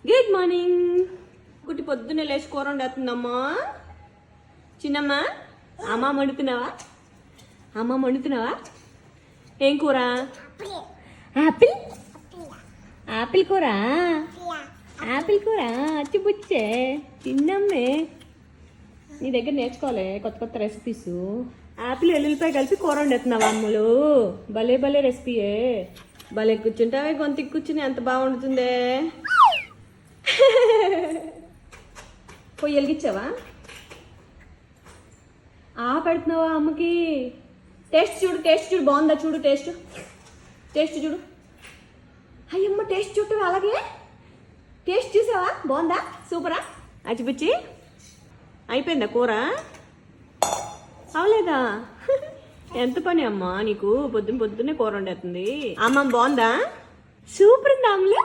Good morning. గుట్టి పొద్దున్నే లేచి కూర వండుతుందమ్మా. చిన్నమ్మా, అమ్మ వండుతున్నావా? అమ్మ వండుతున్నావా? ఏం కూర? యాపిల్ యాపిల్ కూర. యాపిల్ కూర అచ్చిపుచ్చే తిన్నమ్మే. నీ దగ్గర నేర్చుకోవాలి కొత్త కొత్త రెసిపీస్. యాపిల్ ఎల్లుల్లిపాయ కలిపి కూర వండుతున్నావా అమ్ములు? భలే భలే రెసిపీయే. భలే కూర్చుంటావే, గొంతుకి కూర్చుని ఎంత బాగా వండుతుందే. పోయి వెలిగించావా? పెడుతున్నావా అమ్మకి? టేస్ట్ చూడు, టేస్ట్ చూడు, బాగుందా చూడు, టేస్ట్ టేస్ట్ చూడు. అయ్యమ్మ టేస్ట్ చూడు, అలాగే టేస్ట్ చూసావా? బాగుందా? సూపరా? అచ్చిపుచ్చి అయిపోయిందా కూర? అవలేదా? ఎంత పని అమ్మా నీకు, పొద్దున్నే కూర వండేస్తుంది. అమ్మ బాగుందా? సూపర్ ఉందా అమ్మలు?